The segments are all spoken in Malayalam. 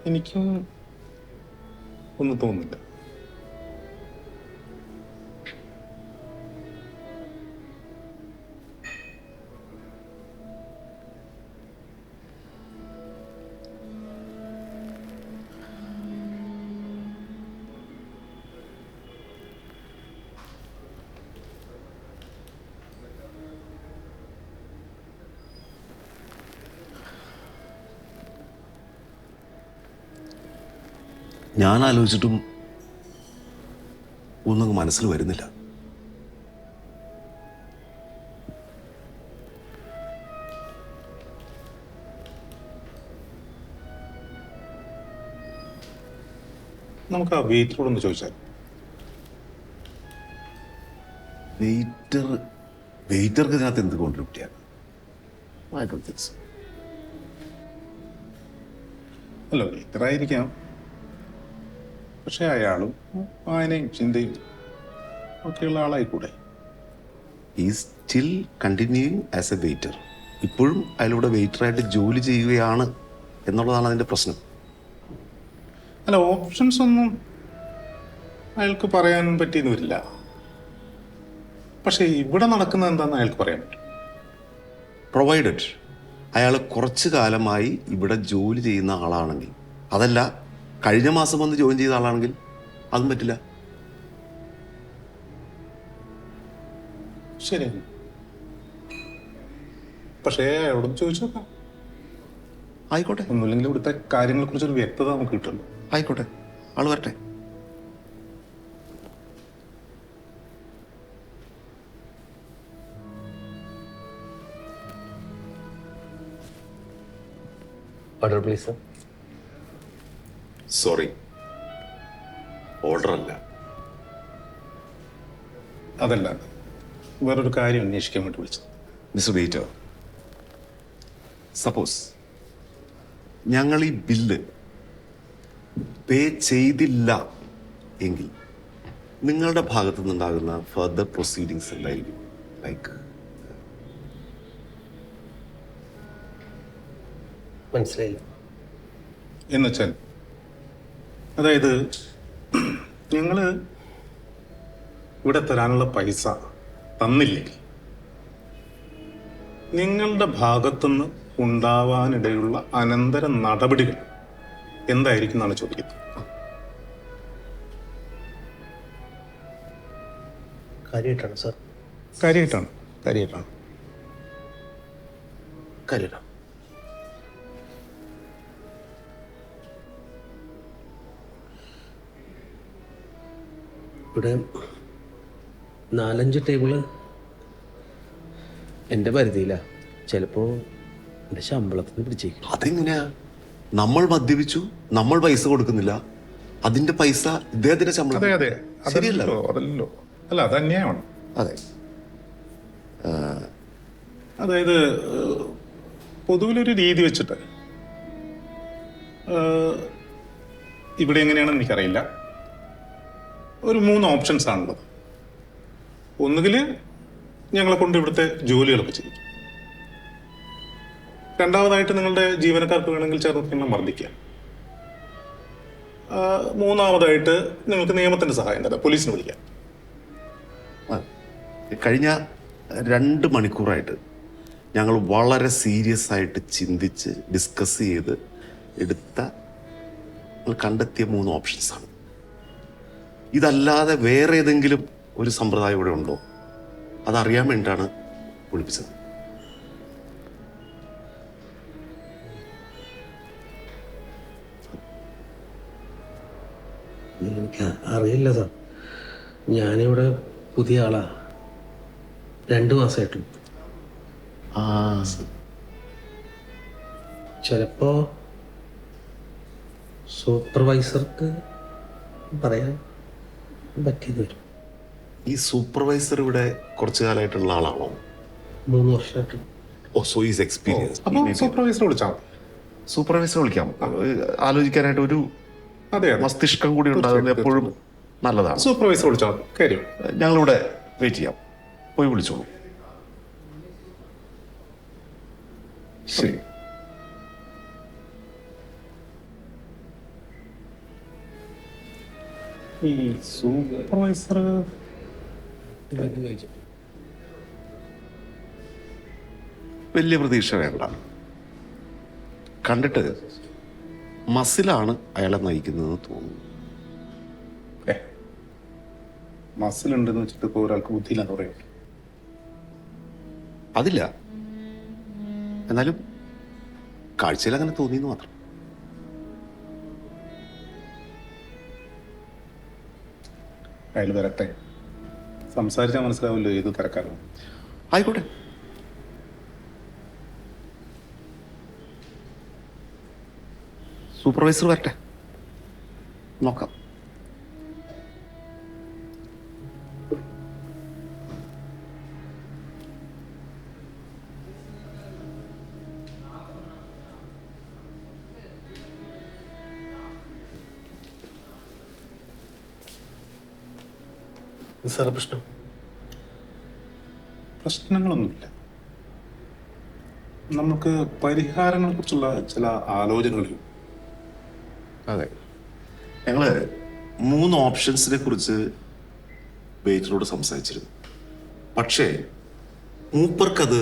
എനിക്കും ഒന്നും തോന്നുന്നില്ല. ഞാൻ ആലോചിച്ചിട്ടും ഒന്നും മനസ്സിൽ വരുന്നില്ല. നമുക്ക് ആ വെയിറ്ററോടൊന്ന് ചോദിച്ചാൽ. വെയിറ്റർക്ക് ഇതിനകത്ത് എന്ത് കോൺട്രിബ്യൂട്ട് ചെയ്യാൻ? അല്ല, വെയിറ്ററായിരിക്കാം, പക്ഷെ അയാളും വായനയും ചിന്തയും ഒക്കെയുള്ള ആളായിക്കൂടെ? Is still continuing as a waiter. ഇപ്പോഴും അയാളുടെ വെയിറ്ററായിട്ട് ജോലി ചെയ്യുകയാണ് എന്നുള്ളതാണ് അതിൻ്റെ പ്രശ്നം. അല്ല, ഓപ്ഷൻസ് ഒന്നും അയാൾക്ക് പറയാൻ പറ്റിയെന്ന് വരില്ല. പക്ഷെ ഇവിടെ നടക്കുന്നത് എന്താണെന്ന് അയാൾക്ക് പറയാൻ പറ്റും. പ്രൊവൈഡഡ് അയാൾ കുറച്ച് കാലമായി ഇവിടെ ജോലി ചെയ്യുന്ന ആളാണെങ്കിൽ, അതല്ല കഴിഞ്ഞ മാസം വന്ന് ജോയിൻ ചെയ്ത ആളാണെങ്കിൽ അതും പറ്റില്ല. ശരി, പക്ഷേ അയാളോട് ചോദിച്ചു നോക്കാം. ആയിക്കോട്ടെ, ഒന്നുമില്ലെങ്കിൽ ഇവിടുത്തെ കാര്യങ്ങളെ കുറിച്ചൊരു വ്യക്തത നമുക്ക് കിട്ടുമല്ലോ. ആയിക്കോട്ടെ, ആള് വരട്ടെ. Order please sir. Sorry, order അല്ല. അതല്ല, വേറൊരു കാര്യം അന്വേഷിക്കാൻ വേണ്ടി വിളിച്ചത്. മിസ്റ്റർ വെയിറ്റർ, സപ്പോസ് ഞങ്ങൾ ഈ ബില്ല് പേ ചെയ്തില്ല എങ്കിൽ നിങ്ങളുടെ ഭാഗത്തു നിന്നുണ്ടാകുന്ന ഫർദർ പ്രൊസീഡിങ്സ് എന്തായിരിക്കും? ലൈക്ക് മനസ്സിലായില്ല. എന്നുവെച്ചാൽ, അതായത് ഞങ്ങള് ഇവിടെ തരാനുള്ള പൈസ തന്നില്ലെങ്കിൽ നിങ്ങളുടെ ഭാഗത്തുനിന്ന് ഉണ്ടാവാനിടയുള്ള അനന്തര നടപടികൾ എന്തായിരിക്കും എന്നാണ് ചോദിക്കുന്നത്. കാര്യമായിട്ടാണ് സാർ? കാര്യമായിട്ടാണ്. കാര്യമായിട്ടാണ്. ഇവിടെ 4-5 ടേബിള് എൻ്റെ പരിധിയിലാണ്. ചിലപ്പോൾ എൻ്റെ ശമ്പളത്തിന് പിടിച്ചേക്കും. അതെങ്ങനെയാ? നമ്മൾ മദ്യപിച്ചു, നമ്മൾ പൈസ കൊടുക്കുന്നില്ല, അതിന്റെ പൈസ ഇദ്ദേഹത്തിന്റെ ശമ്പളം. അതെ, ശരിയല്ലോ? അതല്ലോ. അല്ല, അത് അന്യായമാണ്. അതെ. അതായത് പൊതുവിലൊരു രീതി വെച്ചിട്ട് ഇവിടെ എങ്ങനെയാണെന്ന് എനിക്കറിയില്ല. ഒരു 3 ഓപ്ഷൻസ് ആണുള്ളത്. ഒന്നുകിൽ ഞങ്ങളെ കൊണ്ട് ഇവിടുത്തെ ജോലികളൊക്കെ ചെയ്യും. രണ്ടാമതായിട്ട് നിങ്ങളുടെ ജീവനക്കാർക്ക് വേണമെങ്കിൽ ചേർന്ന് മർദ്ദിക്കാം. മൂന്നാമതായിട്ട് നിങ്ങൾക്ക് നിയമത്തിന്റെ സഹായം തരാം, പോലീസിനെ വിളിക്കാം. കഴിഞ്ഞ 2 മണിക്കൂറായിട്ട് ഞങ്ങൾ വളരെ സീരിയസ് ആയിട്ട് ചിന്തിച്ച് ഡിസ്കസ് ചെയ്ത് കണ്ടെത്തിയ 3 ഓപ്ഷൻസാണ്. ഇതല്ലാതെ വേറെ ഏതെങ്കിലും ഒരു സമ്പ്രദായം ഇവിടെ ഉണ്ടോ? അതറിയാൻ വേണ്ടിയിട്ടാണ് വിളിപ്പിച്ചത്. എനിക്ക് അറിയില്ല സാർ. ഞാനിവിടെ പുതിയ ആളാ. 2 മാസമായിട്ടുള്ളൂ. ചിലപ്പോ സൂപ്പർവൈസർക്ക് പറയാൻ പറ്റിയത് വരും. ഈ സൂപ്പർവൈസർ ഇവിടെ കുറച്ചു കാലമായിട്ടുള്ള ആളാണോ? 3 വർഷമായിട്ട്. ഓ, സോ ഈസ് എക്സ്പീരിയൻസ്. അപ്പോൾ സൂപ്പർവൈസറെ വിളിച്ചാൽ മതി. സൂപ്പർവൈസറെ വിളിക്കാം. ആലോചിക്കാനായിട്ട് ഒരു മസ്തിഷ്കം കൂടി ഉണ്ടാകുന്നത് എപ്പോഴും നല്ലതാണ്. സൂപ്പർവൈസർ വിളിച്ചാൽ മതി. കാര്യം ഞങ്ങളിവിടെ വെയിറ്റ് ചെയ്യാം. പോയി വിളിച്ചോളൂ. ശരി. ഈ സൂപ്പർവൈസർ വലിയ പ്രതീക്ഷ വേണ്ട. കണ്ടിട്ട് മസിലാണ് അയാളെ നയിക്കുന്നതെന്ന് തോന്നുന്നു. മസിലുണ്ടെന്ന് വെച്ചിട്ട് ഇപ്പോൾ ഒരാൾക്ക് ബുദ്ധിയില്ലാന്ന് പറയാം. അതില്ല, എന്നാലും കാഴ്ചയിൽ അങ്ങനെ തോന്നിയെന്ന് മാത്രം. അയാൾ വരട്ടെ, സംസാരിച്ചാൽ മനസ്സിലാവില്ലോ ഏത് തരക്കാരാണ്. ആയിക്കോട്ടെ. സൂപ്പർവൈസർ വരട്ടെ, നോക്കാം. സാറേ പ്രശ്നം പ്രശ്നങ്ങളൊന്നുമില്ല. നമുക്ക് പരിഹാരങ്ങളെ കുറിച്ചുള്ള ചില ആലോചനകളും. അതെ, ഞങ്ങള് 3 ഓപ്ഷൻസിനെ കുറിച്ച് വെയിറ്ററോട് സംസാരിച്ചിരുന്നു. പക്ഷേ മൂപ്പർക്കത്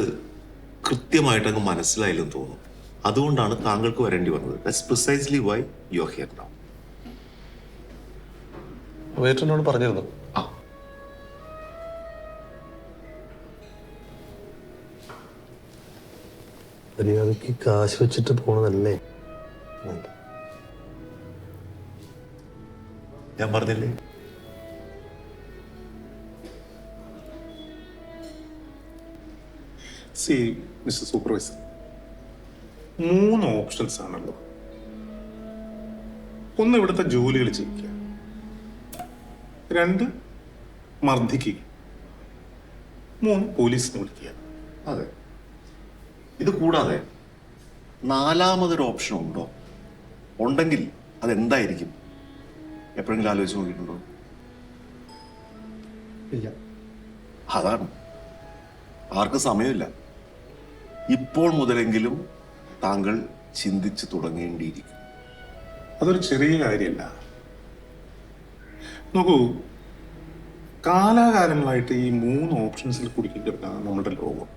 കൃത്യമായിട്ട് അങ്ങ് മനസ്സിലായില്ലെന്ന് തോന്നുന്നു. അതുകൊണ്ടാണ് താങ്കൾക്ക് വരേണ്ടി വന്നത്. That's precisely why you are here now. വെയിറ്ററിനോട് പറഞ്ഞിരുന്നു. ആ, മര്യാദക്ക് കാശ് വെച്ചിട്ട് പോണതല്ലേ ഞാൻ പറഞ്ഞില്ലേ. സി മിസ്റ്റർ സൂപ്പർവൈസർ, 3 ഓപ്ഷൻസ് ആണല്ലോ. ഒന്ന്, ഇവിടുത്തെ ജോലികൾ ചെയ്യിക്കുക. 2, മർദ്ദിക്കുക. 3, പോലീസിനെ വിളിക്കുക. അതെ, ഇത് കൂടാതെ 4മതൊരു ഓപ്ഷൻ ഉണ്ടോ? ഉണ്ടെങ്കിൽ അതെന്തായിരിക്കും? എപ്പോഴെങ്കിലും ആലോചിച്ച് നോക്കിയിട്ടുണ്ടോ? ഇല്ല. അതാണ്, ആർക്കും സമയമില്ല. ഇപ്പോൾ മുതലെങ്കിലും താങ്കൾ ചിന്തിച്ചു തുടങ്ങേണ്ടിയിരിക്കും. അതൊരു ചെറിയ കാര്യമല്ല. നോക്കൂ, കാലാകാലങ്ങളായിട്ട് ഈ 3 ഓപ്ഷൻസിൽ കുടുക്കിക്കിടക്കാണ് നമ്മുടെ ലോകം.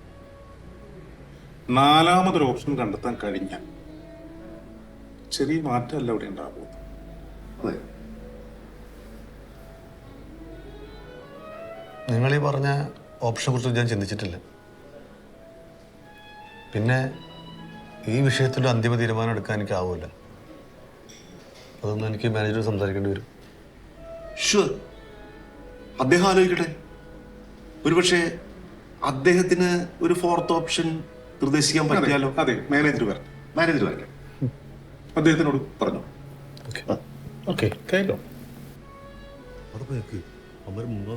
4മതൊരു ഓപ്ഷൻ കണ്ടെത്താൻ കഴിഞ്ഞാൽ ചെറിയ മാറ്റമല്ല ഇവിടെ ഉണ്ടാകുന്നത്. അതെ, നിങ്ങൾ ഈ പറഞ്ഞ ഓപ്ഷനെ കുറിച്ച് ഞാൻ ചിന്തിച്ചിട്ടില്ല. പിന്നെ ഈ വിഷയത്തിൽ അന്തിമ തീരുമാനം എടുക്കാൻ എനിക്കാവില്ല. അതൊന്നും എനിക്ക് മാനേജർ സംസാരിക്കേണ്ടി വരും. ഷുവർ, അദ്ദേഹം ആലോചിക്കട്ടെ. ഒരുപക്ഷെ അദ്ദേഹത്തിന് ഒരു 4th ഓപ്ഷൻ നിർദ്ദേശിക്കാൻ പറ്റിയാലോ? അതെ, മാനേജർ വരണം. മാനേജർ വരട്ടെ, അദ്ദേഹത്തിനോട് പറഞ്ഞു. ഓക്കെ കേട്ടോ. അവിടെ പോയേക്ക് അമ്മ മുമ്പോ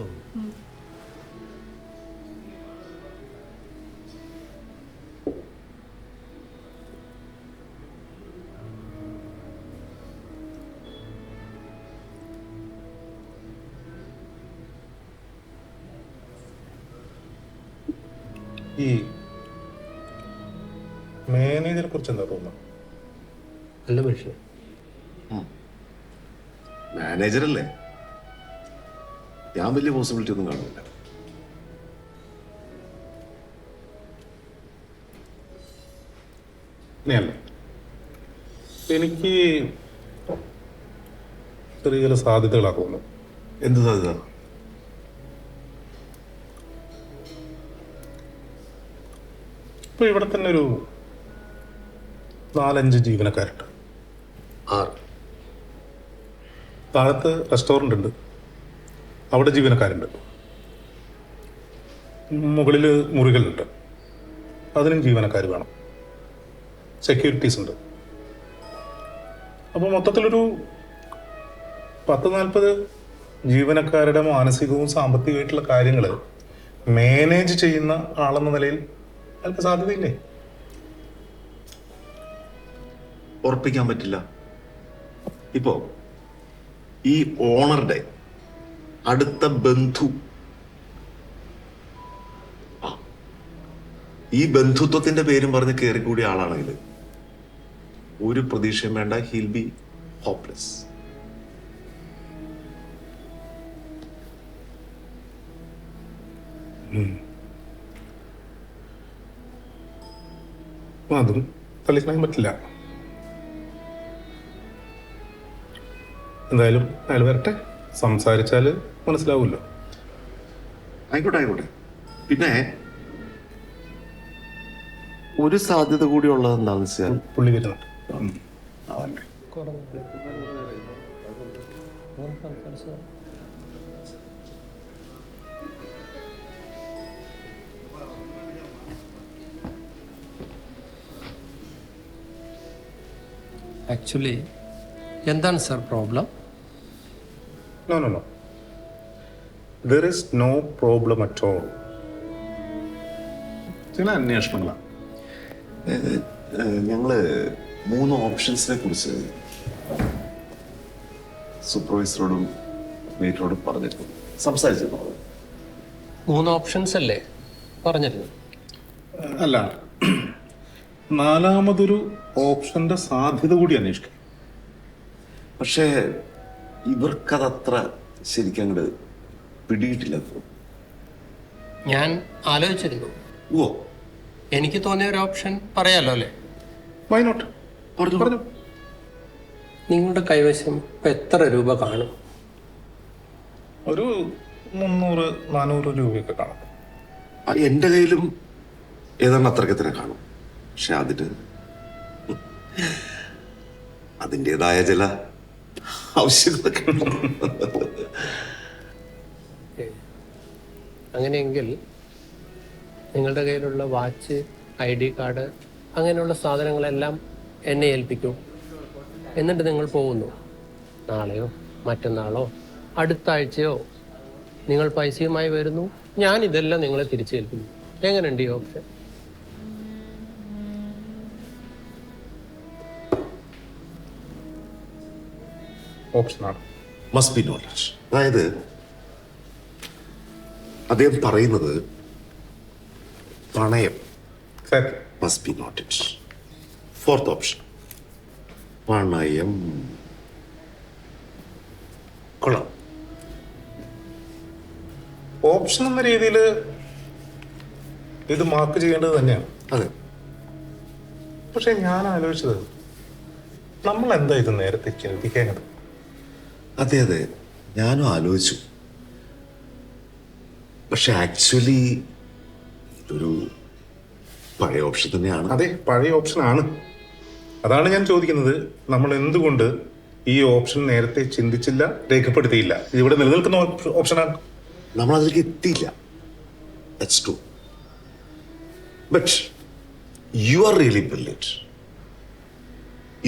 ഈ മാനേജറെ കുറിച്ച് എന്താ തോന്നുന്നത്? നല്ല മനുഷ്യൻ. മാനേജറല്ലേ, ഞാൻ വലിയ പോസിബിലിറ്റി ഒന്നും കാണുന്നില്ല. അങ്ങനെയല്ല, എനിക്ക് ചെറിയ ചില സാധ്യതകളാണ് തോന്നുന്നത്. എന്ത് സാധ്യത? ഇപ്പൊ ഇവിടെ തന്നെ ഒരു 4-5 ജീവനക്കാരുണ്ട്. 6. താഴത്ത് റെസ്റ്റോറൻ്റ് ഉണ്ട്, അവിടെ ജീവനക്കാരുണ്ട്. മുകളിൽ മുറികളുണ്ട്, അതിനും ജീവനക്കാർ വേണം. സെക്യൂരിറ്റീസ് ഉണ്ട്. അപ്പോൾ മൊത്തത്തിലൊരു 10-40 ജീവനക്കാരുടെ മാനസികവും സാമ്പത്തികമായിട്ടുള്ള കാര്യങ്ങൾ മാനേജ് ചെയ്യുന്ന ആളെന്ന നിലയിൽ അയാൾക്ക് സാധ്യതയില്ലേ? ഉറപ്പിക്കാൻ പറ്റില്ല. ഇപ്പോ ഈ ഓണറുടെ അടുത്ത ബന്ധു, ഈ ബന്ധുത്വത്തിന്റെ പേരും പറഞ്ഞ് കയറിക്കൂടിയ ആളാണെങ്കിൽ ഒരു പ്രതീക്ഷയും വേണ്ട, ഹീൽ ബി ഹോപ്പ്ലെസ്. അപ്പൊ അതും തള്ളിക്കളയാൻ പറ്റില്ല. എന്തായാലും അയാൾ വരട്ടെ, സംസാരിച്ചാൽ മനസ്സിലാവുമല്ലോ. ആയിക്കോട്ടെ ആയിക്കോട്ടെ. പിന്നെ ഒരു സാധ്യത കൂടി ഉള്ളത് എന്താണെന്ന് വെച്ചാൽ പുള്ളി വരുന്നുണ്ട്. അതല്ലേ ആക്ച്വലി എന്താണ് sir problem? No no no, there is no problem at all. ചില അന്വേഷണങ്ങളാണ്. ഞങ്ങള് 3 ഓപ്ഷൻസിനെ കുറിച്ച് സൂപ്പർവൈസറോടും മേറ്ററോടും പറഞ്ഞിരുന്നു, സംസാരിച്ചിരുന്നു. 3 ഓപ്ഷൻസ് അല്ലേ പറഞ്ഞിരുന്നു? അല്ല, 4മതൊരു ഓപ്ഷന്റെ സാധ്യത കൂടി അന്വേഷിക്കാം. പക്ഷേ ഇവർക്കതത്ര ശരിക്കും അങ്ങോട്ട് പിടിയിട്ടില്ല. ഞാൻ ആലോചിച്ചിരുന്നു. ഓ, എനിക്ക് തോന്നിയ ഒരു ഓപ്ഷൻ പറയാലോ അല്ലേ? Why not? പറഞ്ഞു പറഞ്ഞു. നിങ്ങളുടെ കൈവശം ഇപ്പം എത്ര രൂപ കാണും? ഒരു 300-400 രൂപയൊക്കെ കാണും. എൻ്റെ കയ്യിലും ഏതാണ്ട് അത്രയ്ക്ക് തന്നെ കാണും. പക്ഷെ അതിൻ്റെതായ ചില ആവശ്യങ്ങളൊക്കെ ഉണ്ട്. അങ്ങനെയെങ്കിൽ നിങ്ങളുടെ കയ്യിലുള്ള വാച്ച്, ID കാർഡ്, അങ്ങനെയുള്ള സാധനങ്ങളെല്ലാം എന്നെ ഏൽപ്പിക്കൂ. എന്നിട്ട് നിങ്ങൾ പോകുന്നു. നാളെയോ മറ്റന്നാളോ അടുത്ത ആഴ്ചയോ നിങ്ങൾ പൈസയുമായി വരുന്നു. ഞാൻ ഇതെല്ലാം നിങ്ങളെ തിരിച്ചേൽപ്പിക്കുന്നു. എങ്ങനെയുണ്ട് ഈ ഓപ്ഷൻ? ഓപ്ഷനാണ്. Must be knowledge. അതായത് അദ്ദേഹം പറയുന്നത് പണയം Exactly. Must be noted. 4th option പണയം. കൊള്ളാം. ഓപ്ഷൻ എന്ന രീതിയിൽ ഇത് മാർക്ക് ചെയ്യേണ്ടത് തന്നെയാണ്. അതെ, പക്ഷെ ഞാൻ ആലോചിച്ചത്, നമ്മൾ എന്താ ഇത് നേരത്തെ ചിന്തിക്കേണ്ടത്? അതെ അതെ, ഞാനും ആലോചിച്ചു. പക്ഷെ ആക്ച്വലി ഇതൊരു പഴയ ഓപ്ഷൻ തന്നെയാണ്. അതെ, പഴയ ഓപ്ഷനാണ്. അതാണ് ഞാൻ ചോദിക്കുന്നത്, നമ്മൾ എന്തുകൊണ്ട് ഈ ഓപ്ഷൻ നേരത്തെ ചിന്തിച്ചില്ല, രേഖപ്പെടുത്തിയില്ല? ഇവിടെ നിലനിൽക്കുന്ന ഓപ്ഷനാണ്. നമ്മൾ അതിലേക്ക് എത്തിയില്ല. That's true. But you are really brilliant.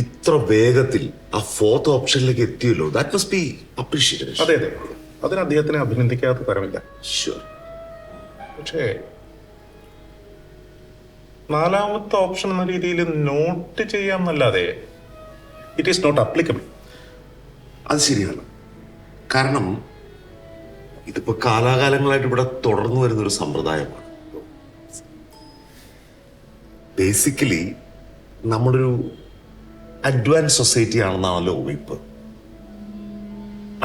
ഇത്ര വേഗത്തിൽ ആ 4th ഓപ്ഷനിലേക്ക് എത്തിയല്ലോ. That must be appreciated. അതെ അതെ, അതിന് അദ്ദേഹത്തിനെ അഭിനന്ദിക്കാത്ത തരമില്ല. ഷുവർ. പക്ഷേ 4മത്തെ ഓപ്ഷൻ എന്ന രീതിയിൽ നോട്ട് ചെയ്യാമെന്നല്ലാതെ ഇറ്റ് ഈസ് നോട്ട് അപ്ലിക്കബിൾ. അത് ശരിയാണ്. കാരണം ഇതിപ്പോ കാലാകാലങ്ങളായിട്ട് ഇവിടെ തുടർന്നു വരുന്നൊരു സമ്പ്രദായമാണ്. ബേസിക്കലി നമ്മളൊരു അഡ്വാൻസ് സൊസൈറ്റി ആണെന്നാണല്ലോ ഊഹിപ്പ്.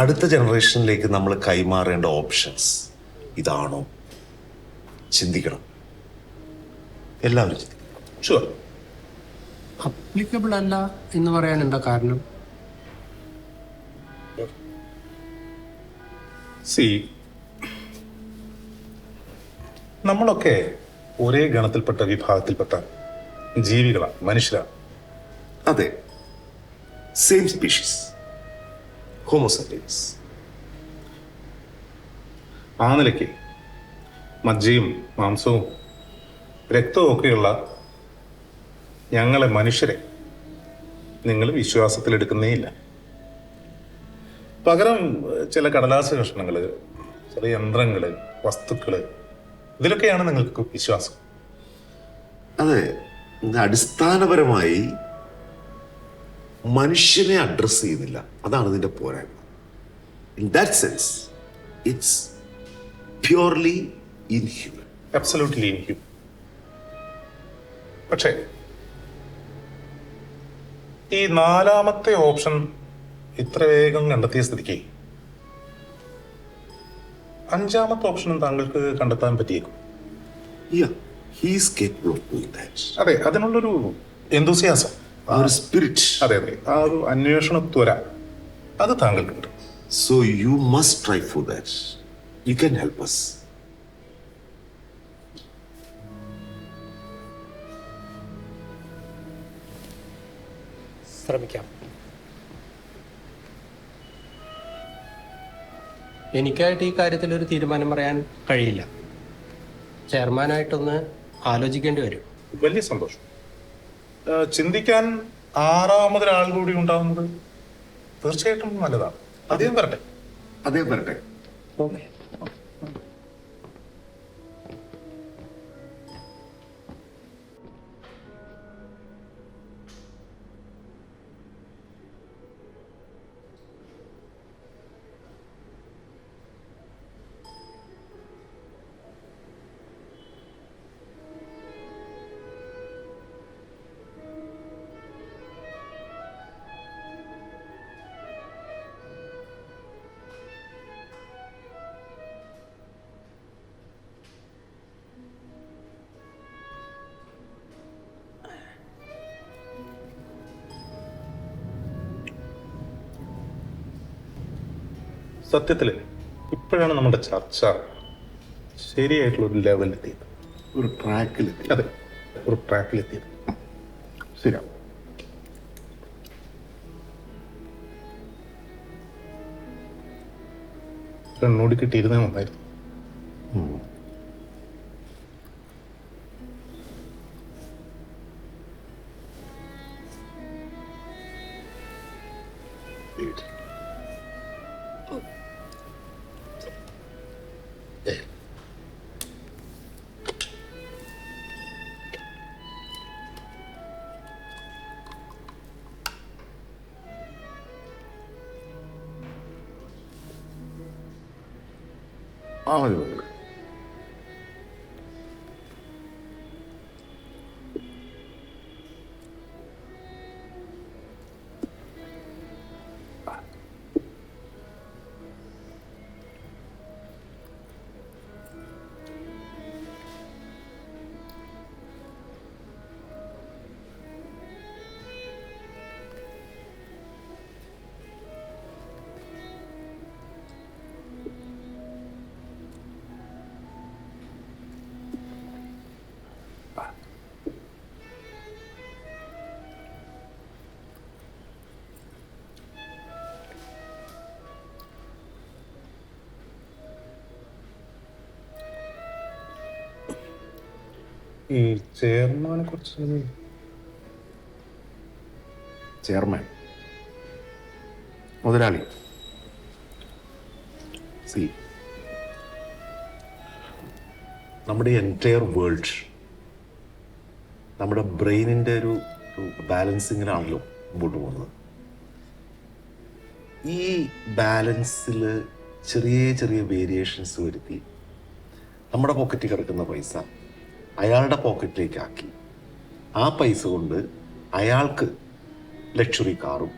അടുത്ത ജനറേഷനിലേക്ക് നമ്മൾ കൈമാറേണ്ട ഓപ്ഷൻസ് ഇതാണോ? ചിന്തിക്കണം, എല്ലാവരും ചിന്തിക്കണം. ഷുവർ. അപ്ലിക്കബിൾ അല്ല എന്ന് പറയാനുണ്ടോ കാരണം? സി, നമ്മളൊക്കെ ഒരേ ഗണത്തിൽപ്പെട്ട വിഭാഗത്തിൽപ്പെട്ട ജീവികളാണ്, മനുഷ്യരാണ്. അതെ, സെയിം സ്പീഷീസ്, ഹോമോസാപ്പിയൻസ്. ആ നിലയ്ക്ക് മജ്ജയും മാംസവും രക്തവും ഒക്കെയുള്ള ഞങ്ങളെ മനുഷ്യരെ നിങ്ങൾ വിശ്വാസത്തിലെടുക്കുന്നേ ഇല്ല. പകരം ചില കടലാസ് കഷ്ണങ്ങൾ, ചില യന്ത്രങ്ങൾ, വസ്തുക്കൾ, ഇതിലൊക്കെയാണ് നിങ്ങൾക്ക് വിശ്വാസം. അതെ, അടിസ്ഥാനപരമായി മനുഷ്യനെ അഡ്രസ് ചെയ്യുന്നില്ല. അതാണ് ഇതിന്റെ പോരായ്മ. In that sense it's purely inhuman. Absolutely inhuman. പക്ഷേ ഈ 4മത്തെ ഓപ്ഷൻ ഇത്ര വേഗം കണ്ടെത്തിയ സ്ഥിതിക്ക് അഞ്ചാമത്തെ ഓപ്ഷനും താങ്കൾക്ക് കണ്ടെത്താൻ പറ്റിയേക്കും. Yeah, he is capable of doing that. അതെ, അതിനുള്ളൊരു എന്തൂസിയാസം, ആ ഒരു സ്പിരിറ്റ്. അതെ അതെ, ആ ഒരു അന്വേഷണ ത്വര അത് താങ്കൾക്കുണ്ട്. So you must try for that. You can help us. ശ്രമിക്കാം. എനിക്കായിട്ട് ഈ കാര്യത്തിൽ ഒരു തീരുമാനം പറയാൻ കഴിയില്ല. ചെയർമാനായിട്ടൊന്ന് ആലോചിക്കേണ്ടി വരും. വലിയ സന്തോഷം. ചിന്തിക്കാൻ ആറാമതൊരാൾ കൂടി ഉണ്ടാവുന്നത് തീർച്ചയായിട്ടും നല്ലതാണ്. അദ്ദേഹം വരട്ടെ. അതേ വരട്ടെ. ഓക്കെ. സത്യത്തില് ഇപ്പോഴാണ് നമ്മുടെ ചർച്ച ശരിയായിട്ടുള്ള ഒരു ലെവലിലെത്തിയത്, ഒരു ട്രാക്കിലെത്തി. അതെ, ഒരു ട്രാക്കിലെത്തിയത്. ശരിയാ. കണ്ണോടി കിട്ടിയിരുന്നേ നന്നായിരുന്നു. ആ മതി മതി. ഈ ചെയർമാനെ കുറിച്ച് ചെയർമാൻ മുതലാളി സി നമ്മുടെ എൻറ്റയർ വേൾഡ് നമ്മുടെ ബ്രെയിനിൻ്റെ ഒരു ബാലൻസിങ്ങിനാണല്ലോ മുമ്പോട്ട് പോകുന്നത്. ഈ ബാലൻസിൽ ചെറിയ ചെറിയ വേരിയേഷൻസ് വരുത്തി നമ്മുടെ പോക്കറ്റിൽ കിടക്കുന്ന പൈസ അയാളുടെ പോക്കറ്റിലേക്ക് ആക്കി ആ പൈസ കൊണ്ട് അയാൾക്ക് ലക്ഷറി കാറും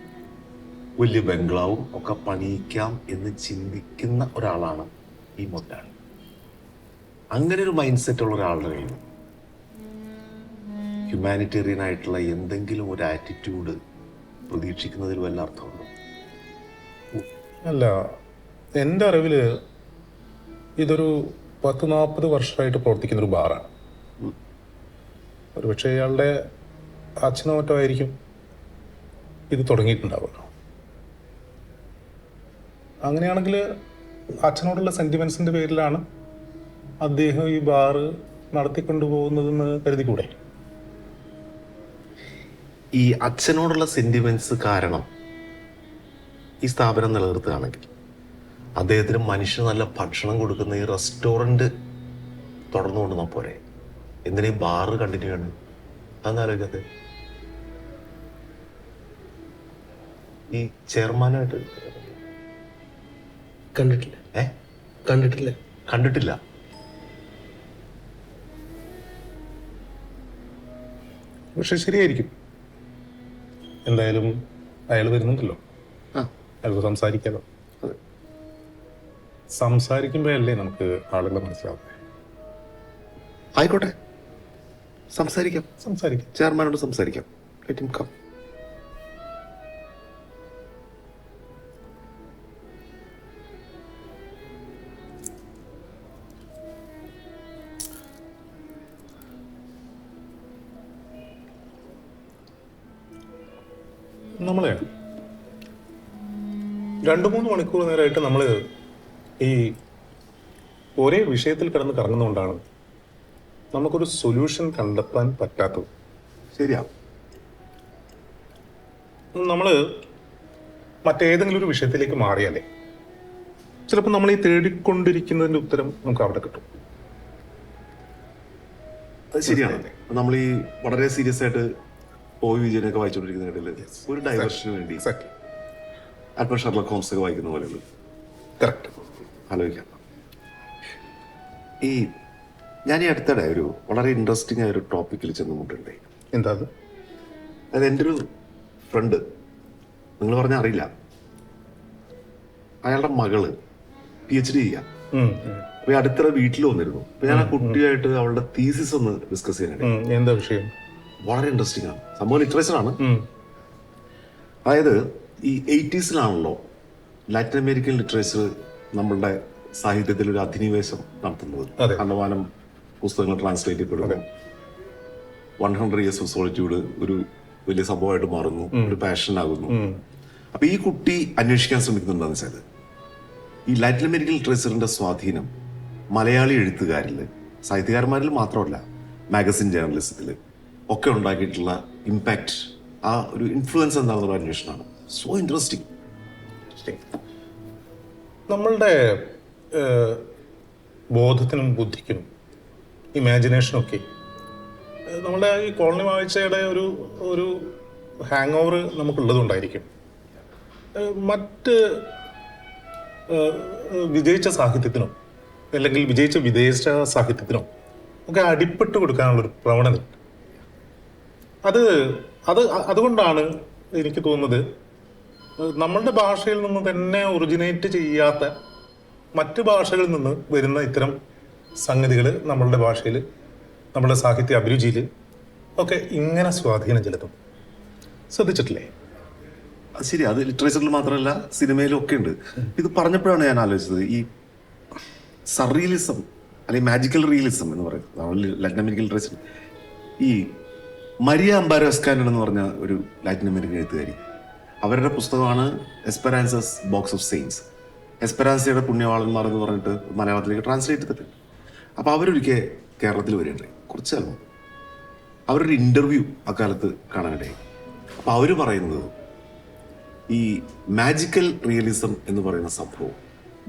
വലിയ ബംഗ്ലാവും ഒക്കെ പണിയിക്കാം എന്ന് ചിന്തിക്കുന്ന ഒരാളാണ് ഈ മുതലാളി. അങ്ങനെ ഒരു മൈൻഡ് സെറ്റ് ഉള്ള ഒരാളുടെ കയ്യിൽ ഹ്യൂമാനിറ്റേറിയൻ ആയിട്ടുള്ള എന്തെങ്കിലും ഒരു ആറ്റിറ്റ്യൂഡ് പ്രതീക്ഷിക്കുന്നതിൽ വല്ല അർത്ഥമുണ്ടോ? അല്ല, എൻ്റെ അറിവിൽ ഇതൊരു 10-40 വർഷമായിട്ട് പ്രവർത്തിക്കുന്നൊരു ബാറാണ്. ഒരുപക്ഷെ ഇയാളുടെ അച്ഛനോ മറ്റോ ആയിരിക്കും ഇത് തുടങ്ങിയിട്ടുണ്ടാവുമല്ലോ. അങ്ങനെയാണെങ്കിൽ അച്ഛനോടുള്ള സെൻറ്റിമെൻസിൻ്റെ പേരിലാണ് അദ്ദേഹം ഈ ബാറ് നടത്തിക്കൊണ്ടുപോകുന്നതെന്ന് കരുതിക്കൂടെ? ഈ അച്ഛനോടുള്ള സെന്റിമെന്റ്സ് കാരണം ഈ സ്ഥാപനം നിലനിർത്തുകയാണെങ്കിൽ അദ്ദേഹത്തിന് മനുഷ്യന് നല്ല ഭക്ഷണം കൊടുക്കുന്ന ഈ റെസ്റ്റോറൻറ്റ് തുടർന്നു കൊണ്ടുവന്നാൽ പോരെ? എന്തിനാ ഈ ബാറ് കണ്ടിന്യൂ ചെയ്യണം? അതെന്നാലോചിക്കത്തെ. ഈ ചെയർമാനായിട്ട് കണ്ടിട്ടില്ല. കണ്ടിട്ടില്ല. കണ്ടിട്ടില്ല. പക്ഷെ ശരിയായിരിക്കും. എന്തായാലും അയാൾ വരുന്നുണ്ടല്ലോ, അയാൾക്ക് സംസാരിക്കാലോ. സംസാരിക്കുമ്പോഴല്ലേ നമുക്ക് ആളുകളെ മനസ്സിലാവുന്നത്. ആയിക്കോട്ടെ, സംസാരിക്കാം. സംസാരിക്കും. ചെയർമാനോട് സംസാരിക്കാം. Let him come. നമ്മളെ 2-3 മണിക്കൂർ നേരമായിട്ട് നമ്മൾ ഈ ഒരേ വിഷയത്തിൽ കിടന്ന് കറങ്ങുന്നതുകൊണ്ടാണ് നമുക്കൊരു സൊല്യൂഷൻ കണ്ടെത്താൻ പറ്റാത്തത്. ശരിയാ. നമ്മൾ മറ്റേതെങ്കിലും ഒരു വിഷയത്തിലേക്ക് മാറിയാലേ ചിലപ്പോൾ നമ്മൾ ഈ തേടിക്കൊണ്ടിരിക്കുന്നതിൻ്റെ ഉത്തരം നമുക്ക് അവിടെ കിട്ടും. അത് ശരിയാണ്. നമ്മൾ ഈ വളരെ സീരിയസ് ആയിട്ട് വിജയനൊക്കെ വായിച്ചുകൊണ്ടിരിക്കുന്ന ഇടയിൽ ഒരു ഡൈവേർഷന് വേണ്ടി എക്സാക്ട്ലി അല്പം ഷെർലക് ഹോംസ് ഒക്കെ വായിക്കുന്ന പോലെയുള്ളൂ. കറക്റ്റ്. ആലോചിക്കാം. ഞാൻ ഈ അടുത്തിടെ ഒരു വളരെ ഇൻട്രസ്റ്റിംഗ് ആയ ഒരു ടോപ്പിക്കിൽ ചെന്നുമുട്ടുണ്ടേ. എന്താ അത്? അത് എൻ്റെ ഒരു ഫ്രണ്ട്, നിങ്ങൾ പറഞ്ഞാൽ അറിയില്ല, അയാളുടെ മകള് PhD ചെയ്യാം. അപ്പൊ ഈ അടുത്തിടെ വീട്ടിൽ വന്നിരുന്നു. അപ്പൊ ഞാൻ ആ കുട്ടിയായിട്ട് അവളുടെ തീസിസ് ഒന്ന് ഡിസ്കസ് ചെയ്യാനായിട്ട്. എന്താ വിഷയം? വളരെ ഇൻട്രസ്റ്റിംഗ് ആണ് സംഭവം. ലിറ്ററേച്ചർ ആണ്. അതായത് ഈ 80s ലാറ്റിൻ അമേരിക്കൻ ലിറ്ററേച്ചർ നമ്മളുടെ സാഹിത്യത്തിൽ ഒരു അധിനിവേശം നടത്തുന്നത്. കണ്ടമാനം പുസ്തകങ്ങൾ ട്രാൻസ്ലേറ്റ് ചെയ്യപ്പെടുന്നു. 100 Years of Solitude ഒരു വലിയ സംഭവമായിട്ട് മാറുന്നു, ഒരു പാഷൻ ആകുന്നു. അപ്പൊ ഈ കുട്ടി അന്വേഷിക്കാൻ ശ്രമിക്കുന്നുണ്ടെന്ന് വെച്ചാൽ ഈ ലാറ്റിൻ അമേരിക്കൻ ലിറ്ററേച്ചറിന്റെ സ്വാധീനം മലയാളി എഴുത്തുകാരിൽ, സാഹിത്യകാരന്മാരിൽ മാത്രമല്ല, മാഗസിൻ ജേർണലിസത്തിൽ ഒക്കെ ഉണ്ടാക്കിയിട്ടുള്ള ഇമ്പാക്റ്റ്, ആ ഒരു ഇൻഫ്ലുവൻസ് എന്താണെന്നുള്ള അന്വേഷണമാണ്. So interesting. നമ്മളുടെ ബോധത്തിനും ബുദ്ധിക്കും ഇമാജിനേഷനും ഒക്കെ നമ്മളുടെ ഈ കോളനി വാഴ്ചയുടെ ഒരു ഹാങ് ഓവർ നമുക്കുള്ളതുകൊണ്ടായിരിക്കും. മറ്റ് വിജയിച്ച സാഹിത്യത്തിനോ അല്ലെങ്കിൽ വിജയിച്ച വിദേശ സാഹിത്യത്തിനോ ഒക്കെ അടിപ്പെട്ട് കൊടുക്കാനുള്ളൊരു പ്രവണത. അതുകൊണ്ടാണ് എനിക്ക് തോന്നുന്നത് നമ്മളുടെ ഭാഷയിൽ നിന്ന് തന്നെ ഒറിജിനേറ്റ് ചെയ്യാത്ത മറ്റ് ഭാഷകളിൽ നിന്ന് വരുന്ന ഇത്തരം സംഗതികൾ നമ്മളുടെ ഭാഷയിൽ, നമ്മുടെ സാഹിത്യ അഭിരുചിയിൽ ഒക്കെ ഇങ്ങനെ സ്വാധീനം ചെലുത്തും. ശ്രദ്ധിച്ചിട്ടില്ലേ? അത് ശരി. അത് ലിറ്ററേച്ചറിൽ മാത്രമല്ല, സിനിമയിലും ഒക്കെ ഉണ്ട്. ഇത് പറഞ്ഞപ്പോഴാണ് ഞാൻ ആലോചിച്ചത്, ഈ സർറിയലിസം അല്ലെങ്കിൽ മാജിക്കൽ റിയലിസം എന്ന് പറയുന്നത് ലാറ്റിൻ അമേരിക്കൻ ലിറ്ററേച്ചർ. ഈ മരിയ അമ്പാരോ എസ്കാൻഡൻ എന്ന് പറഞ്ഞ ഒരു ലാറ്റിൻ അമേരിക്കൻ എഴുത്തുകാരി, അവരുടെ പുസ്തകമാണ് എസ്പെറാൻസസ് ബോക്സ് ഓഫ് സെയിൻസ്. എസ്പെറാൻസയുടെ പുണ്യവാളന്മാർ എന്ന് പറഞ്ഞിട്ട് മലയാളത്തിലേക്ക് ട്രാൻസ്ലേറ്റ് ചെയ്തിട്ട്. അപ്പോൾ അവരൊരിക്കൽ കേരളത്തിൽ വരികയുണ്ടായി കുറച്ച് കാലം. അവരൊരു ഇൻ്റർവ്യൂ അക്കാലത്ത് കാണാനിടയായി. അപ്പോൾ അവർ പറയുന്നത് ഈ മാജിക്കൽ റിയലിസം എന്ന് പറയുന്ന സംഭവം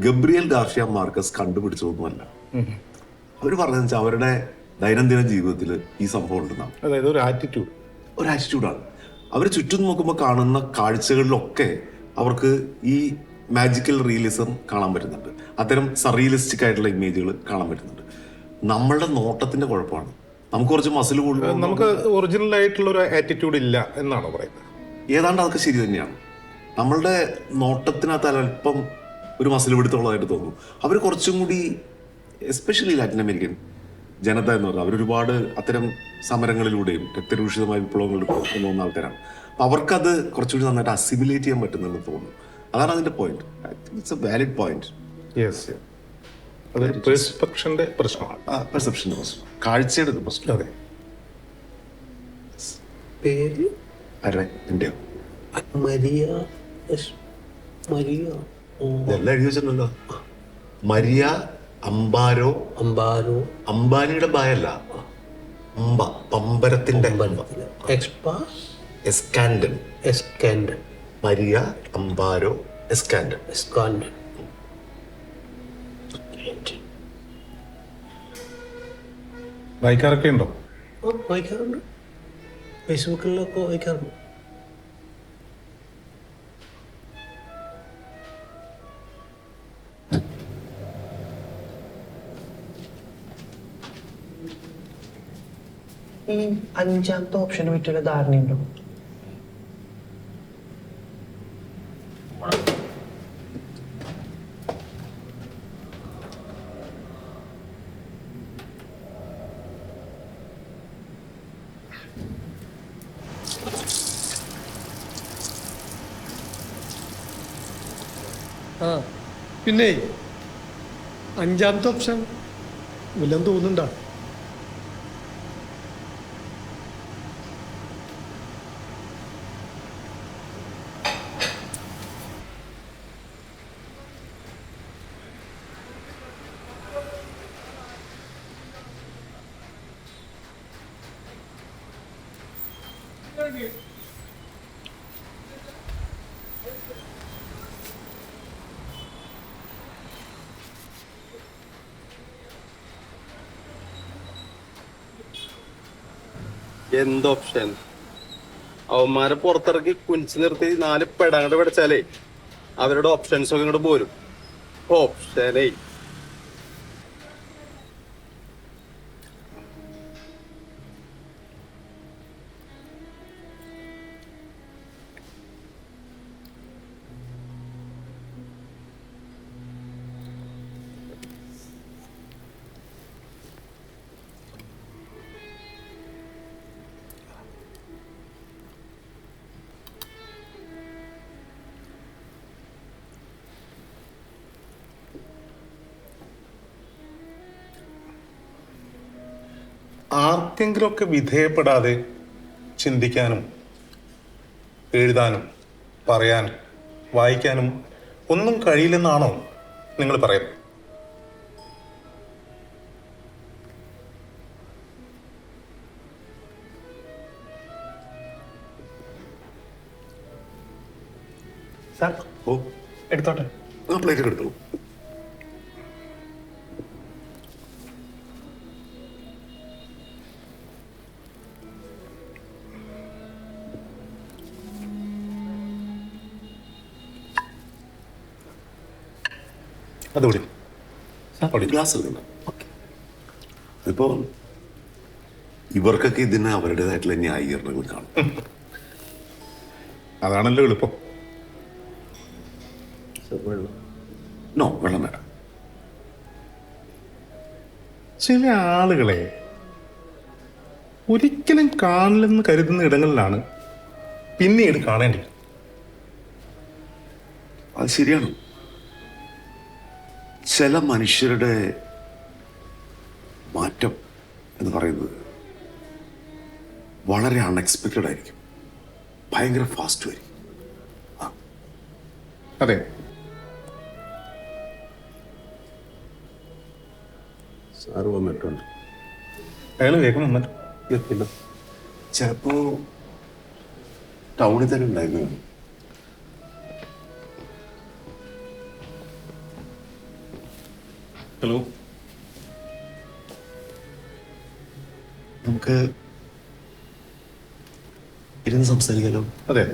ഗബ്രിയൽ ഗാർഷ്യ മാർക്കസ് കണ്ടുപിടിച്ചതൊന്നുമല്ല. അവർ പറഞ്ഞതെന്ന് വെച്ചാൽ അവരുടെ ദൈനംദിന ജീവിതത്തിൽ ഈ സംഭവം ഉണ്ടെന്നാണ്. അതായത് ഒരു ആറ്റിറ്റ്യൂഡാണ്. അവർ ചുറ്റും നോക്കുമ്പോൾ കാണുന്ന കാഴ്ചകളിലൊക്കെ അവർക്ക് ഈ മാജിക്കൽ റിയലിസം കാണാൻ പറ്റുന്നുണ്ട്. അത്തരം സർറിയലിസ്റ്റിക് ആയിട്ടുള്ള ഇമേജുകൾ കാണാൻ പറ്റുന്നുണ്ട്. നമ്മളുടെ നോട്ടത്തിന്റെ കുഴപ്പമാണ്. നമുക്ക് കുറച്ച് മസിൽ കൂടുതൽ, നമുക്ക് ഒറിജിനൽ ആയിട്ടുള്ള ഒരു ആറ്റിറ്റ്യൂഡ് ഇല്ല എന്നാണോ പറയുന്നത്? ഏതാണ്ട് അതൊക്കെ ശരി തന്നെയാണ്. നമ്മളുടെ നോട്ടത്തിനകത്ത് അല്പം ഒരു മസിൽ പിടുത്തമുള്ളതായിട്ട് തോന്നുന്നു. അവർ കുറച്ചും കൂടി, എസ്പെഷ്യലി ലാറ്റിൻ അമേരിക്കൻ ജനത എന്ന് പറഞ്ഞാൽ അവരൊരുപാട് അത്തരം സമരങ്ങളിലൂടെയും രക്തരൂഷിതമായ വിപ്ലവങ്ങളിലൂടെ പോകുന്ന ആൾക്കാരാണ്. അപ്പം അവർക്കത് കുറച്ചുകൂടി നന്നായിട്ട് അസിമിലേറ്റ് ചെയ്യാൻ പറ്റുന്നെന്ന് തോന്നുന്നു. അതാണ് അതിന്റെ point. It's A valid point. അതൊരു പെർസെപ്ഷന്റെ പ്രശ്നമാണ്. പെർസെപ്ഷന്റെ പ്രശ്നം, കാഴ്ചയുടെ പ്രശ്നം. അതെ. പേര് ആരുടെ? എൻ്റെയോ? മരിയ. ഇതെല്ലാം എഴുതി വെച്ചിട്ടുണ്ടല്ലോ. Maria Amparo. അംബാനിയുടെ ബായല്ല, പമ്പരത്തിന്റെ എസ്കാൻഡൻ. Maria Amparo എസ്കാൻഡൻ. വായിക്കാറൊക്കെ ഉണ്ടോ? വായിക്കാറുണ്ട്. ഫേസ്ബുക്കിലൊക്കെ വായിക്കാറുണ്ട്. ഈ 5ാമത്തെ ഓപ്ഷനെ പറ്റിയുള്ള ധാരണയുണ്ടോ? ആ പിന്നെ അഞ്ചാമത്തെ ഓപ്ഷൻ വല്ലതും തോന്നുന്നുണ്ടോ? എന്ത് ഓപ്ഷൻ? അവന്മാരെ പുറത്തിറക്കി കുനിച്ചു നിർത്തി 4 പെടങ്ങട് പഠിച്ചാലേ അവരുടെ ഓപ്ഷൻസ് ഒക്കെ ഇങ്ങോട്ട് പോരും. ഓപ്ഷനേ ആർക്കെങ്കിലുമൊക്കെ വിധേയപ്പെടാതെ ചിന്തിക്കാനും എഴുതാനും പറയാനും വായിക്കാനും ഒന്നും കഴിയില്ലെന്നാണോ നിങ്ങൾ പറയുന്നത്? സാർ ഓ എടുത്തോട്ടെ. ആ പ്ലേറ്റ് എടുത്തോളൂ. അതുകൂടി ഗ്ലാസ് എടുക്കണം. ഇപ്പോൾ ഇവർക്കൊക്കെ ഇതിന് അവരുടേതായിട്ടുള്ള ന്യായീകരണങ്ങൾ കാണും. അതാണല്ലോ എളുപ്പം. നോ, വെള്ളം വേണം. ചില ആളുകളെ ഒരിക്കലും കാണില്ലെന്ന് കരുതുന്ന ഇടങ്ങളിലാണ് പിന്നീട് കാണേണ്ടത്. അത് ശരിയാണ്. ചില മനുഷ്യരുടെ മാറ്റം എന്ന് പറയുന്നത് വളരെ അൺഎക്സ്പെക്റ്റഡ് ആയിരിക്കും, ഭയങ്കര ഫാസ്റ്റ് ആയിരിക്കും. അതെ, സാറ് വന്നിട്ടുണ്ട്. അയാൾ വേഗം വന്നിട്ട് ചിലപ്പോ ടൗണിൽ തന്നെ ഉണ്ടായിരുന്നു. ഹലോ, നമുക്ക് ഇരുന്ന് സംസാരിക്കാലോ? അതെ.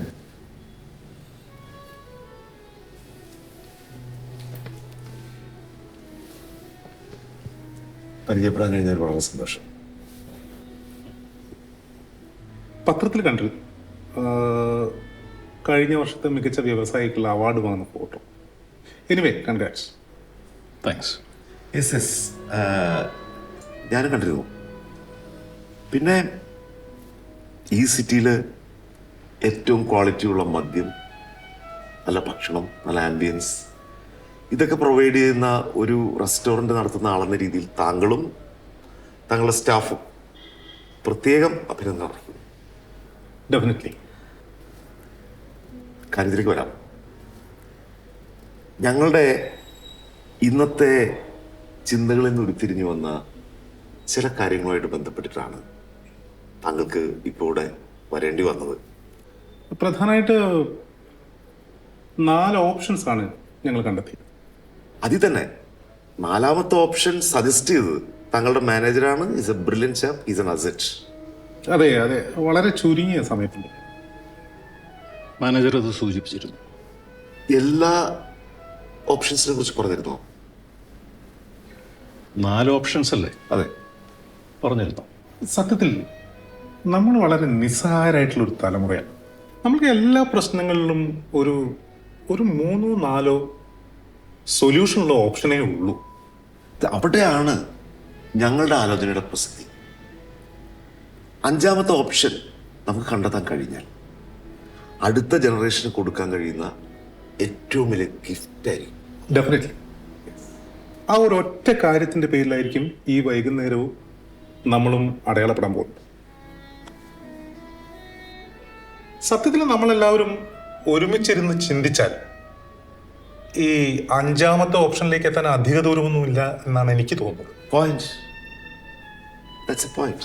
പരിചയപ്പെടാൻ കഴിഞ്ഞാൽ വളരെ സന്തോഷം. പത്രത്തിൽ കണ്ടു കഴിഞ്ഞ വർഷത്തെ മികച്ച വ്യവസായിക്കുള്ള അവാർഡ് വാങ്ങുന്ന photo. Anyway, congrats. Thanks. Yes yes, ഞാനും കണ്ടിരുന്നു. പിന്നെ ഈ സിറ്റിയിൽ ഏറ്റവും ക്വാളിറ്റിയുള്ള മദ്യം, നല്ല ഭക്ഷണം, നല്ല ആംബിയൻസ്, ഇതൊക്കെ പ്രൊവൈഡ് ചെയ്യുന്ന ഒരു റെസ്റ്റോറൻറ്റ് നടത്തുന്ന ആളെന്ന രീതിയിൽ താങ്കളും താങ്കളുടെ സ്റ്റാഫും പ്രത്യേകം അഭിനന്ദനം അർഹിക്കുന്നു. ഡെഫിനറ്റ്ലി. കാര്യത്തിലേക്ക് വരാം. ഞങ്ങളുടെ ഇന്നത്തെ ചിന്തകളിൽ നിന്ന് ഉരുത്തിരിഞ്ഞു വന്ന ചില കാര്യങ്ങളുമായിട്ട് ബന്ധപ്പെട്ടിട്ടാണ് താങ്കൾക്ക് ഇപ്പോൾ ഇവിടെ വരേണ്ടി വന്നത്. പ്രധാനമായിട്ട് 4 ഓപ്ഷൻസ് ആണ് ഞങ്ങൾ കണ്ടെത്തിയത്. അതിൽ തന്നെ 4ാമത്തെ ഓപ്ഷൻ സജസ്റ്റ് ചെയ്തത് താങ്കളുടെ മാനേജറാണ്. Is a brilliant chap, is an asset. അതെ അതെ, വളരെ ചുരുങ്ങിയ സമയത്തുണ്ട്. മാനേജർ അത് സൂചിപ്പിച്ചിരുന്നു. എല്ലാ ഓപ്ഷൻസിനെ കുറിച്ച് പറഞ്ഞിരുന്നോ? 4 ഓപ്ഷൻസ് അല്ലേ? അതെ, പറഞ്ഞിരുന്നു. സത്യത്തിൽ നമ്മൾ വളരെ നിസ്സഹായരായിട്ടുള്ള ഒരു തലമുറയാണ്. നമുക്ക് എല്ലാ പ്രശ്നങ്ങളിലും ഒരു 3-4 സൊല്യൂഷനുള്ള ഓപ്ഷനേ ഉള്ളൂ. അവിടെയാണ് ഞങ്ങളുടെ ആലോചനയുടെ പ്രസക്തി. 5ാമത്തെ ഓപ്ഷൻ നമുക്ക് കണ്ടെത്താൻ കഴിഞ്ഞാൽ അടുത്ത ജനറേഷന് കൊടുക്കാൻ കഴിയുന്ന ഏറ്റവും വലിയ ഗിഫ്റ്റായിരിക്കും. ഡെഫിനറ്റ്ലി. ആ ഒരു ഒറ്റ കാര്യത്തിന്റെ പേരിലായിരിക്കും ഈ വൈകുന്നേരവും നമ്മളും അടയാളപ്പെടാൻ പോകുന്നത്. സത്യത്തിൽ നമ്മളെല്ലാവരും ഒരുമിച്ചിരുന്ന് ചിന്തിച്ചാൽ ഈ അഞ്ചാമത്തെ ഓപ്ഷനിലേക്ക് എത്താൻ അധിക ദൂരമൊന്നുമില്ല എന്നാണ് എനിക്ക് തോന്നുന്നത്. Point. That's a point.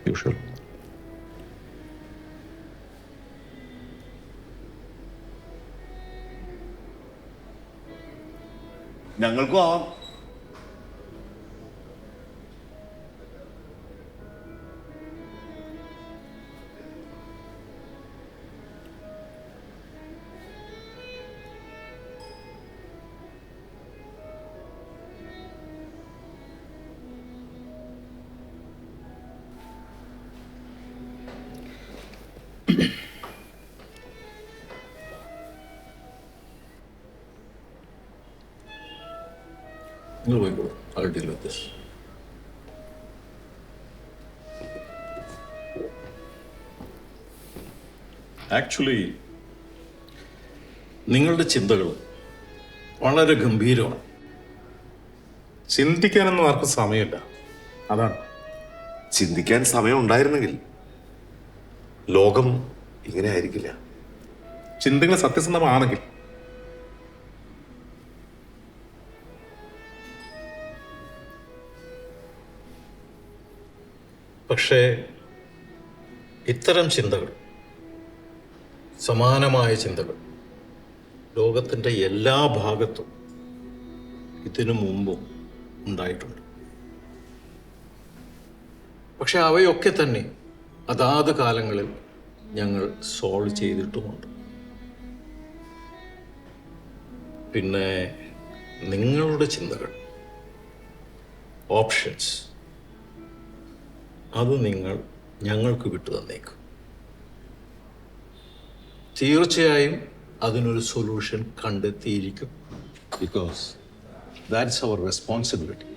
Usual. ഞങ്ങൾക്കും ആവാം. നിങ്ങൾ പോയിക്കോളൂ. I'll deal with this. Actually നിങ്ങളുടെ ചിന്തകൾ വളരെ ഗംഭീരമാണ്. ചിന്തിക്കാനൊന്നും ആർക്കും സമയമില്ല, അതാണ്. ചിന്തിക്കാൻ സമയം ഉണ്ടായിരുന്നെങ്കിൽ ലോകം ഇങ്ങനെ ആയിരിക്കില്ല. ചിന്തകൾ സത്യസന്ധമാണെങ്കിൽ പക്ഷേ ഇത്തരം ചിന്തകൾ, സമാനമായ ചിന്തകൾ ലോകത്തിൻ്റെ എല്ലാ ഭാഗത്തും ഇതിനു മുമ്പും ഉണ്ടായിട്ടുണ്ട്. പക്ഷെ അവയൊക്കെ തന്നെ അതാത് കാലങ്ങളിൽ ഞങ്ങൾ സോൾവ് ചെയ്തിട്ടുമുണ്ട്. പിന്നെ നിങ്ങളുടെ ചിന്തകൾ, ഓപ്ഷൻസ്, അത് നിങ്ങൾ ഞങ്ങൾക്ക് വിട്ടു തന്നേക്കും. തീർച്ചയായും അതിനൊരു സൊല്യൂഷൻ കണ്ടെത്തിയിരിക്കും. Because that's our responsibility.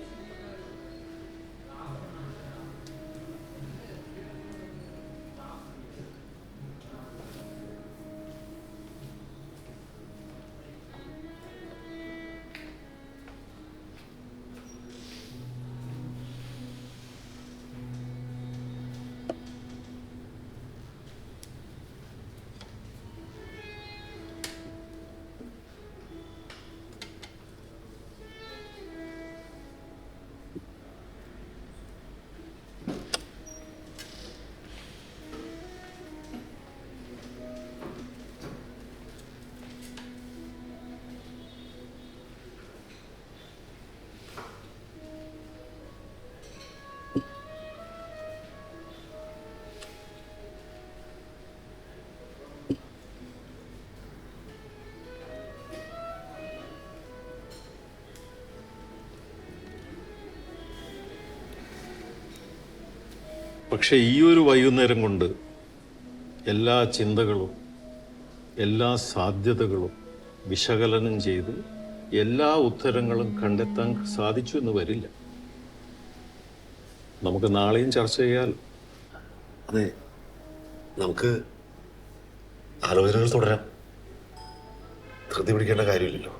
പക്ഷെ ഈ ഒരു വൈകുന്നേരം കൊണ്ട് എല്ലാ ചിന്തകളും, എല്ലാ സാധ്യതകളും വിശകലനം ചെയ്ത് എല്ലാ ഉത്തരങ്ങളും കണ്ടെത്താൻ സാധിച്ചു എന്ന് വരില്ല. നമുക്ക് നാളെയും ചർച്ച ചെയ്യാം. അതെ, നമുക്ക് ആലോചനകൾ തുടരാം. ധൃതി പിടിക്കേണ്ട കാര്യമില്ലല്ലോ.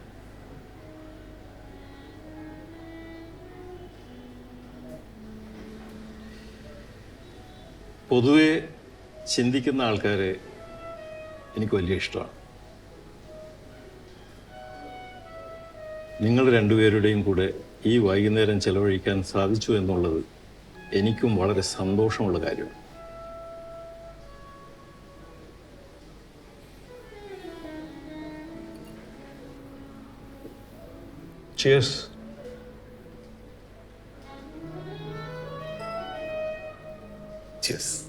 പൊതുവെ ചിന്തിക്കുന്ന ആൾക്കാരെ എനിക്ക് വലിയ ഇഷ്ടമാണ്. നിങ്ങൾ രണ്ടുപേരുടെയും കൂടെ ഈ വൈകുന്നേരം ചെലവഴിക്കാൻ സാധിച്ചു എന്നുള്ളത് എനിക്കും വളരെ സന്തോഷമുള്ള കാര്യമാണ്. Cheers. Cheers.